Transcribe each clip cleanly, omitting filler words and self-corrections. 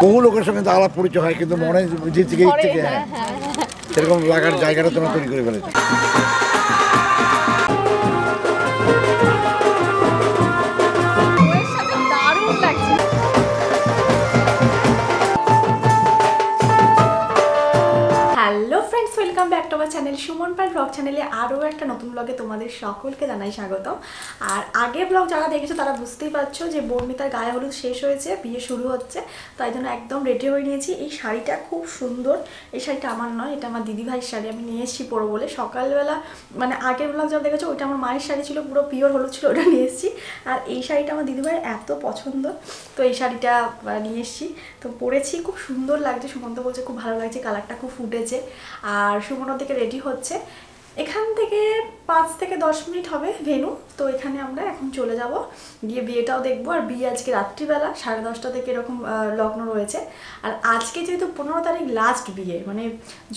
বহু লোকের সঙ্গে তো আলাপ পরিচয় হয়, কিন্তু মনে যে থেকে সেরকম লাগার জায়গাটা তোমরা তৈরি করে ফেলেছো। ওয়েলকাম ব্যাক টু আমার চ্যানেল সুমন পাল ব্লগ চ্যানেলে আরও একটা নতুন ব্লগে তোমাদের সকলকে জানাই স্বাগতম। আর আগের ব্লগ যারা দেখেছো তারা বুঝতেই পারছো যে বর্ণিতার গায়ে হলুদ শেষ হয়েছে, বিয়ে শুরু হচ্ছে, তাই জন্য একদম রেডি হয়ে নিয়েছি। এই শাড়িটা খুব সুন্দর, এই শাড়িটা আমার নয়, এটা আমার দিদিভাইয়ের শাড়ি, আমি নিয়ে এসেছি পরো বলে। সকালবেলা মানে আগের ব্লগ যারা দেখেছো ওইটা আমার মায়ের শাড়ি ছিল, পুরো পিওর হলুদ ছিল, ওটা নিয়ে এসেছি। আর এই শাড়িটা আমার দিদিভাইয়ের এত পছন্দ, তো এই শাড়িটা নিয়ে এসেছি, তো পরেছি, খুব সুন্দর লাগছে। সুমন্ত বলছে খুব ভালো লাগছে, কালারটা খুব ফুটেছে। আর সুমন থেকে রেডি হচ্ছে, এখান থেকে 5 থেকে 10 মিনিট হবে ভেনু, তো এখানে আমরা এখন চলে যাব, গিয়ে বিয়েটাও দেখবো। আর বিয়ে আজকে রাত্রিবেলা 10:30 থেকে এরকম লগ্ন রয়েছে। আর আজকে যেহেতু 15 তারিখ লাস্ট বিয়ে, মানে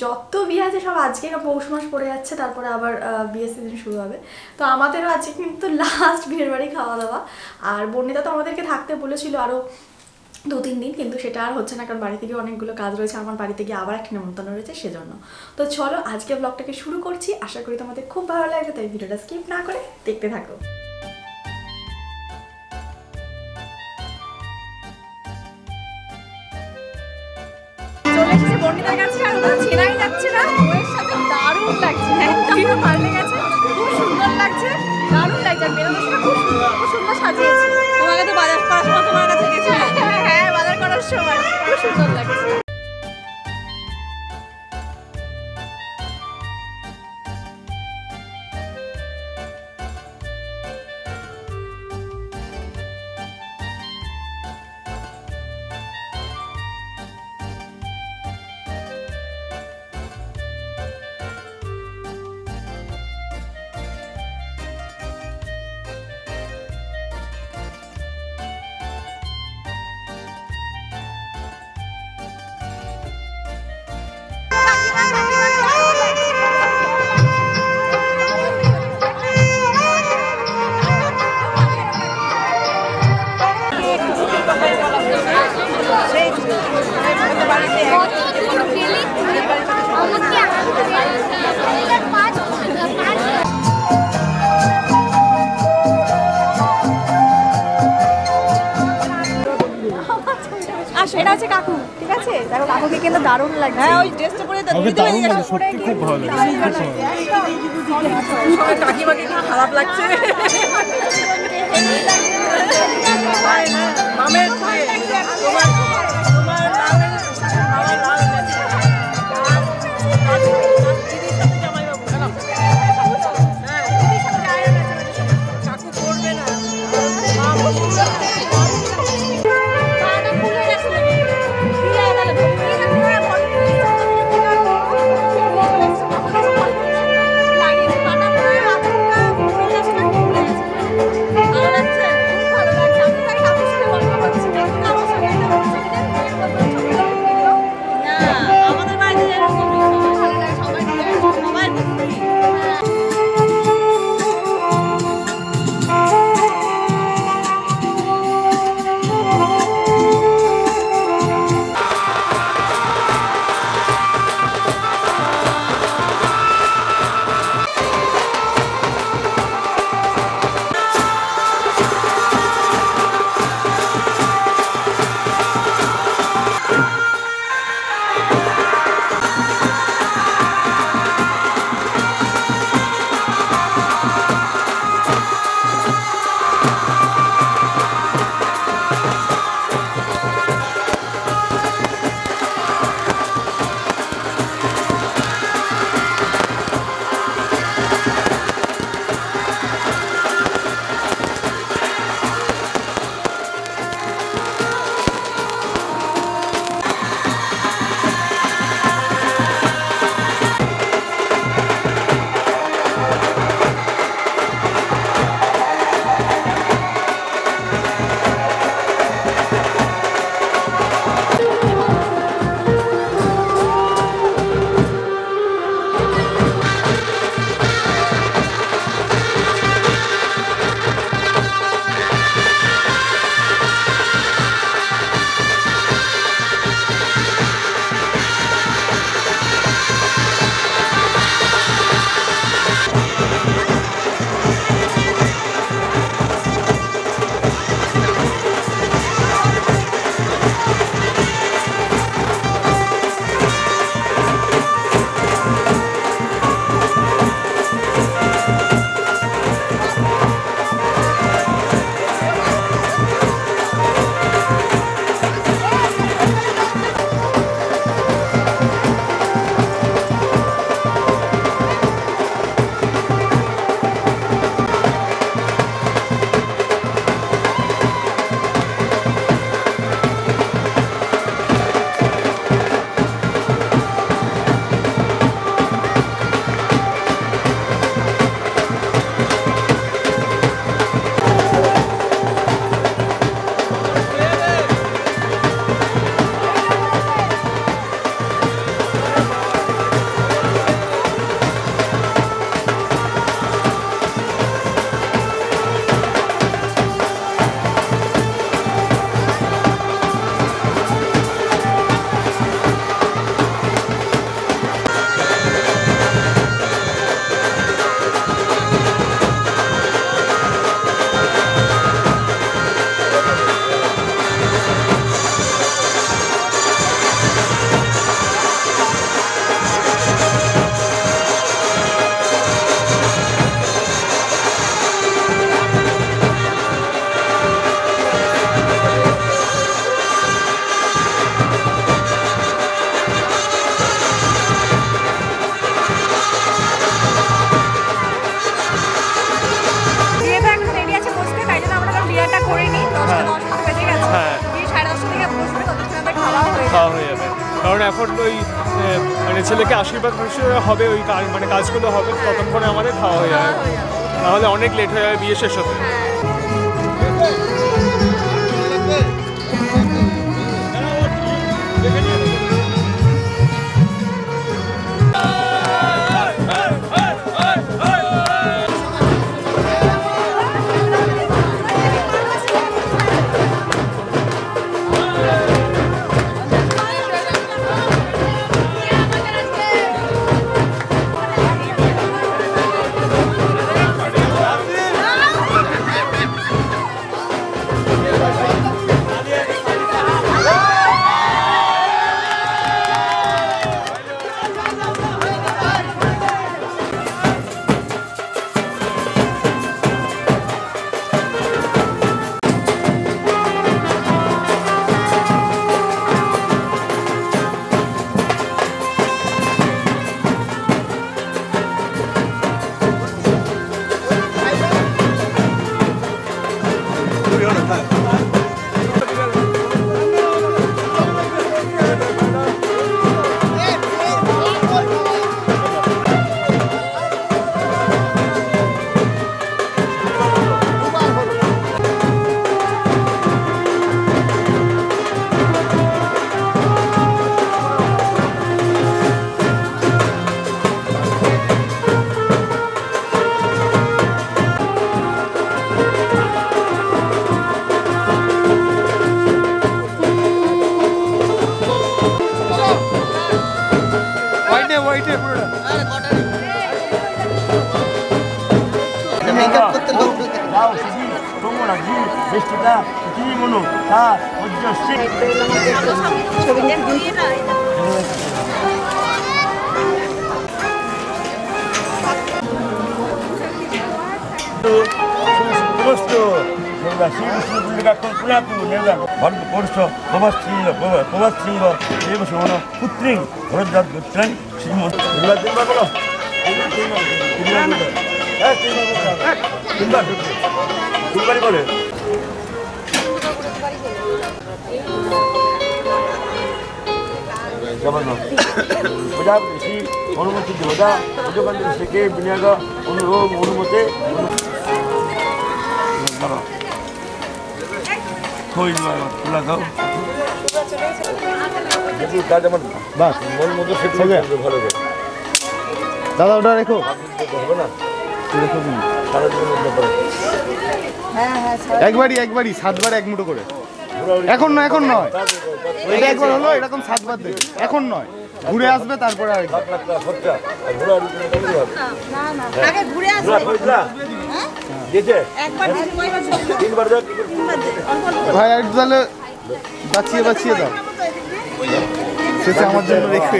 যত বিয়ে আছে সব আজকে, পৌষ মাস পড়ে যাচ্ছে, তারপরে আবার বিয়ের সিজন শুরু হবে। তো আমাদেরও আজকে কিন্তু লাস্ট বিয়ের বাড়ি খাওয়া দাওয়া। আর বর্ণিতা তো আমাদেরকে থাকতে বলেছিল আরও 2-3 দিন, কিন্তু সেটা আর হচ্ছে না, কারণ বাড়ি থেকে অনেকগুলো কাজ রয়েছে, আমার বাড়ি থেকে আবার একটা নেমন্তন্ন রয়েছে সেজন্য। তো চলো আজকে ব্লগটাকে শুরু করছি, আশা করি তোমাদের খুব ভালো লাগবে, তাই ভিডিওটা স্কিপ না করে দেখতে থাকো। চলে এসেছে বর্ণিতার কাছে, আর ওটা চেনাই যাচ্ছে না, ওর সাথে দারুণ লাগছে, একদম পাল্টে গেছে, খুব সুন্দর লাগছে, দারুণ লাগছে। আর বেরোনোর সময় খুব সুন্দর সাজিয়েছে, তোমাকে তো বাজার করার সময় তোমার কাছে গেছে, হ্যাঁ বাজার করার সময় খুব সুন্দর লাগছে। এটা হচ্ছে কাকু, ঠিক আছে? দেখো কাকুকে কিন্তু দারুণ লাগছে। হ্যাঁ ওই ড্রেসটা পরে দারুণ লাগছে, সত্যি খুব ভালো লাগছে। কাকিমাকে কি খারাপ লাগছে? মামের তোমার এখন ওই মানে ছেলেকে আশীর্বাদ হবে, ওই মানে কাজগুলো হবে, ততক্ষণে আমাদের খাওয়া হয়ে যাবে, তাহলে অনেক লেট হয়ে যাবে বিয়ে শেষ হতে। অনুমতি দেবতা থেকে বিনিয়োগ অনুমতি তুলা দাও বাস ভালো দাদা ওটা রেখো হবে না সারা জীবন একবারই 7 বার 1 মুঠো করে। এখন নয় এটা একবার হলো, এরকম 7 বার দেবে, এখন নয়, ঘুরে আসবে তারপরে আরেকবার। ভাই একটু তাহলে বাঁচিয়ে দাও, শেষে আমার জন্য রেখে।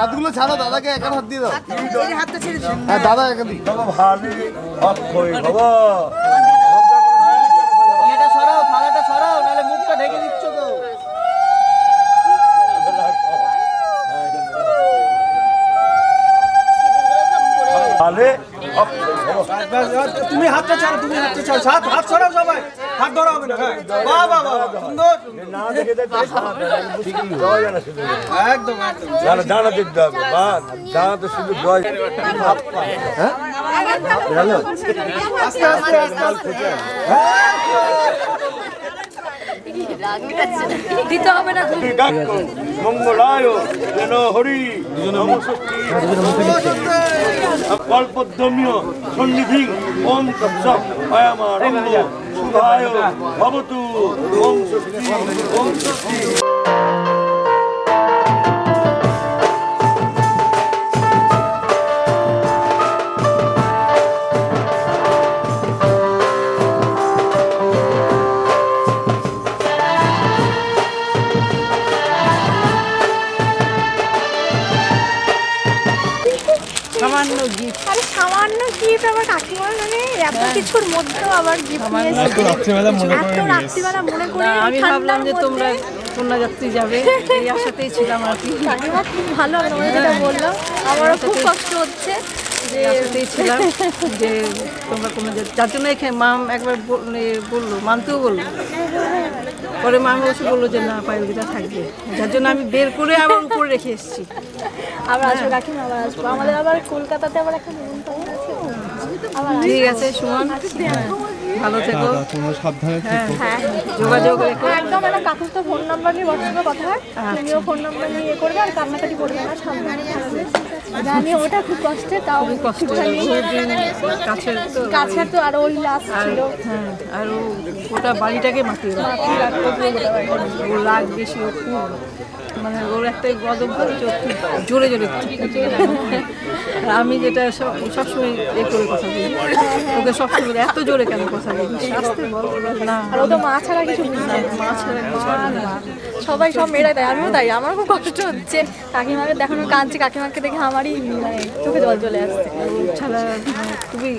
হাতগুলো ছাড়ো, দাদাকে এক হাত দিয়ে দাও। হ্যাঁ দাদা একা দিই। এটা সরাও, থালাটা সরাও, নাহলে মুখটা ঢেকে দিচ্ছ তো। তাহলে তুমি হাতটা ছাড়ো, হাত সরাও সবাই। হাত ধরা হবে না হ্যাঁ বাহ বাহ বাহ সুন্দর না দেখে দেখতে ঠিকই দেওয়া যায় না শুধু একদম একদম জানা দেখতে হবে বা জানা তো শুধু দেওয়া যায় হ্যাঁ বেরালো আস্তে আস্তে আস্তে দিতে হবে না মঙ্গলায় যেন হরি নমস্তি কল্পদ্রম্য সন্নিধি ওম তৎসৎ অয়মারম্ভ শুভায় ভবতু ওম স্বস্তি ওম স্বস্তি। সামান্য গিফট আরে সামান্য গিফট আবার কাকিমার মানে এত কিছুর মধ্যেও আবার গিফট নিয়েছে এত রাত্রিবেলা মনে করে আমি ভাবলাম যে তোমরা কন্যাযাত্রী যাবে এই আশাতেই ছিলাম আর কি কাকিমা খুব ভালো তোমাদের যেটা বললাম আমারও খুব কষ্ট হচ্ছে যে আশাতেই ছিলাম যে তোমরা যার জন্য মাম একবার বললো মানতেও বললো পরে মাম বসে বললো যে না পায়েলদিটা থাকবে যার জন্য আমি বের করে আবার উপরে রেখে এসেছি আবার আসবো কাকিমা আবার আসবো আমাদের আবার কলকাতাতে আবার একটা নিমন্ত্রণ আছে আবার ঠিক আছে সুমন ভালো থেকো তোমরা সাবধানে থেকো হ্যাঁ যোগাযোগ রেখো একদম একটা কাকুর তো ফোন নাম্বার নিয়ে হোয়াটসঅ্যাপে কথা হয় তুমিও ফোন নাম্বার নিয়ে ইয়ে করবে আর কান্নাকাটি করবে না সাবধানে থাকবে জানি ওটা খুব কষ্টে তাও খুবই কষ্ট বহুদিন কাছের তো কাছের তো আর ওই লাস্ট আর ছিল হ্যাঁ আর ও গোটা বাড়িটাকে মাতিয়ে রাখতো ওর রাগ বেশি ও খুব মানে ওর একটাই গদব হচ্ছে জোরে জোরে আর আমি যেটা সবসময় এ করে কথা বলি ওকে সবসময় এত জোরে কেন কথা বলি আস্তে বল না আর ও তো মা ছাড়া কিছু বুঝতে না মা ছাড়া কিছু না। সবাই সব মেয়েরা দেয় আমিও তাই আমার খুব কষ্ট হচ্ছে কাকিমাকে দেখানো কাঁদছে কাকিমাকে দেখে আমারই মানে চোখে জল চলে আসছে ছাড়া মানে খুবই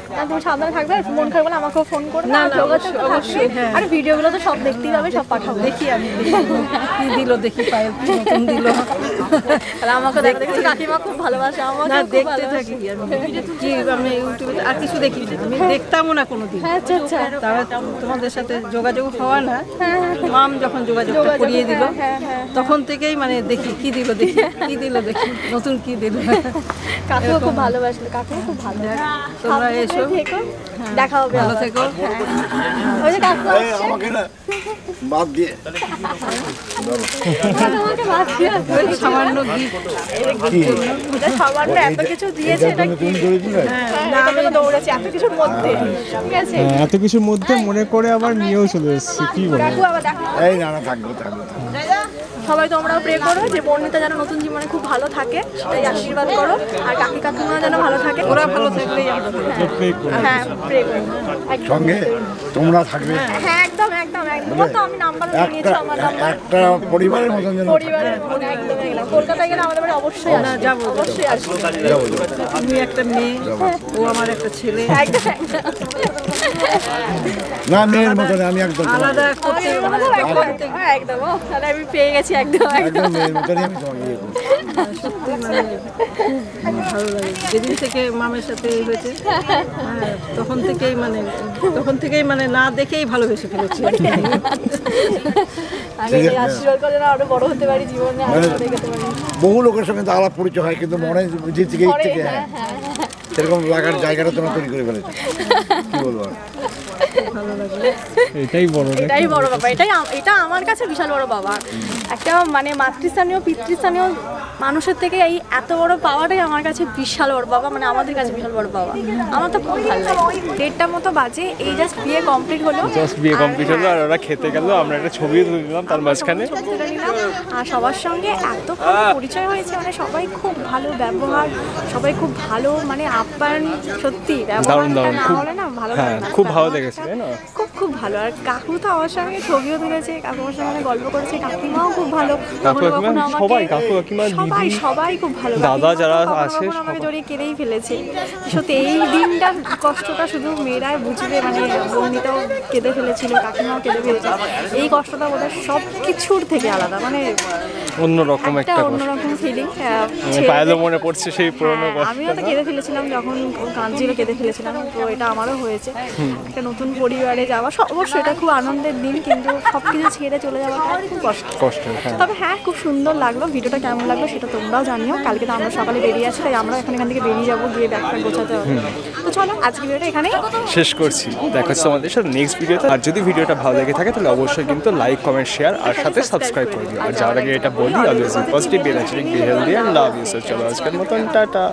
না তুমি সাবধানে থাকবে আর মন খারাপ হলে আমাকেও ফোন করবে না, আর না, যোগাযোগ তো অবশ্যই, থাকবেই। হ্যাঁ। আর ভিডিওগুলো তো সব দেখতেই পাবে সব পাঠাবো দেখি আমি কি দিল দেখি পায়েল কি নতুন দিল আর আমাকে দেখতে দেখছি কাকিমা খুব ভালোবাসে না আমাকে দেখতে থাকি আমি কি আমি ইউটিউবে আর কিছু দেখি না আমি দেখতামও না কোনোদিন হ্যাঁ আচ্ছা আচ্ছা তারা তোমাদের সাথে যোগাযোগ হওয়া না মাম যখন যোগাযোগটা করিয়ে দিল তখন থেকেই মানে দেখি কি দিল দেখি কি দিল দেখি নতুন কি দিল কাকুও খুব ভালোবাসলো কাকুও খুব ভালো তোমরা এসো থেকো দেখা হবে ভালো আবার। থেকো ওই যে কাকু আসছে আমাকে না বাদ দিয়ে তোমাকে বাদ দিয়ে আসবে। ওই সামান্য গিফট এটা সামান্য এত কিছু দিয়েছে এটা কি না আমি তো দৌড়েছি এত কিছুর মধ্যে ঠিক আছে এত কিছুর মধ্যে মনে করে আবার নিয়েও চলে এসেছি কি বলবো কাকু আবার দেখো এই না না থাকবো থাকবো সবাই তোমরাও প্রে করো যে বর্ণিতা যেন নতুন জীবনে খুব ভালো থাকে সেটাই আশীর্বাদ করো আর কাকি কাকিমা যেন ভালো থাকে ওরা ভালো থাকলেই আমরা ভালো। হ্যাঁ প্রে করো একদম। সঙ্গে তোমরা থাকবে হ্যাঁ একদম একদম একদম তো আমি নাম্বার নিয়েছি আমার নাম্বার একটা পরিবারের মতন যেন পরিবারের মনে একদম একদম কলকাতায় গেলে আমাদের বাড়ি অবশ্যই না আসবে যাবো অবশ্যই আসবে তুমি একটা মেয়ে ও আমার একটা ছেলে একদম একদম না মেয়ের মতন আমি একদম আলাদা করতে হ্যাঁ, একদম ও তাহলে আমি পেয়ে গেছি একদম একদম মেয়ের মতনই আমি তোমাকে ইয়ে করবো সত্যি মানে খুব ভালো লাগে যেদিন থেকে মামের সাথে এই হয়েছে তখন থেকেই মানে না দেখেই ভালোবেসে ফেলেছি আমি এই আশীর্বাদ করে না আরো বড় হতে পারি জীবনে আরো বড় হতে পারি বহু লোকের সঙ্গে তো আলাপ পরিচয় হয় কিন্তু মনে যে থেকে এই থেকে হ্যাঁ হ্যাঁ হ্যাঁ সেরকম লাগার জায়গাটা তোমরা তৈরি করে ফেলেছো কি বলবো আর? এটাই বড় এটাই বড় বাবা এটা আমার কাছে বিশাল বড় বাবা একটা মানে মাতৃস্থানীয় পিতৃস্থানীয় মানুষের থেকে এই এত বড় পাওয়াটাই আমার কাছে বিশাল বড় বাবা মানে আমাদের কাছে বিশাল বড় বাবা আমার তো খুব ভালো লাগে 1:30টার মতো বাজে এই জাস্ট বিয়ে কমপ্লিট হলো জাস্ট বিয়ে কমপ্লিট হলো আর ওরা খেতে গেল আমরা একটা ছবিও তুলে দিলাম তার মাঝখানে তুলে নিলাম। আর সবার সঙ্গে এত ভালো পরিচয় হয়েছে মানে সবাই খুব ভালো ব্যবহার সবাই খুব ভালো মানে আপ্যায়ন সত্যি দারুণ ব্যবহারটা দারুণ না খুব হলে না ভালো হ্যাঁ লাগে না। খুব ভালো লেগেছে তাই না খুব খুব ভালো আর কাকু তো আমার সঙ্গে ছবিও তুলেছে কাকু আমার সঙ্গে গল্প করেছে কাকিমাও খুব ভালো কাকু কখনো কাকিমা কখনো আমাকে- সবাই, কাকু কাকিমা, সবাই দিদি, সবাই খুব ভালো দাদা কাকিমা যারা কখনো আছে কখনো আমাকে সবাই। জড়িয়ে কেঁদেই ফেলেছে সত্যি এই দিনটা কষ্টটা শুধু মেয়েরাই বুঝবে মানে বর্ণিতাও কেঁদে ফেলেছিল কাকিমাও কেঁদে ফেলেছে এই কষ্টটা বোধহয় সব কিছুর থেকে আলাদা মানে অন্যরকম একটা কষ্ট। অন্যরকম ফিলিং। পায়েলও মনে পড়ছে সেই পুরোনো কষ্ট। আমিও তো কেঁদে ফেলেছিলাম যখন ও কাঁদছিল, কেঁদে ফেলেছিলাম। তো এটা আমারও হয়েছে, একটা নতুন পরিবারে যাওয়া। অবশ্যই এটা খুব আনন্দের দিন, কিন্তু সব কিছু ছেড়ে চলে যাওয়াটা খুব কষ্ট। হ্যাঁ। তবে হ্যাঁ, খুব সুন্দর লাগলো। ভিডিওটা কেমন লাগলো সেটা তোমরাও জানিও। কালকে তো আমরা সকালে বেরিয়ে আছি, তাই আমরা এখান থেকে বেরিয়ে যাবো, গিয়ে ব্যাগটা গোছাতে হবে। তো চলো আজকে ভিডিওটা এখানেই শেষ করছি। দেখা হচ্ছে আমাদের সাথে নেক্সট ভিডিওতে। আর যদি ভিডিওটা ভালো লেগে থাকে তাহলে অবশ্যই কিন্তু লাইক, কমেন্ট, শেয়ার আর সাথে সাবস্ক্রাইব করে দিও। আর যাওয়ার আগে এটা বলি, always positive, be healthy and love you. চলো আজকের মতন টাটা।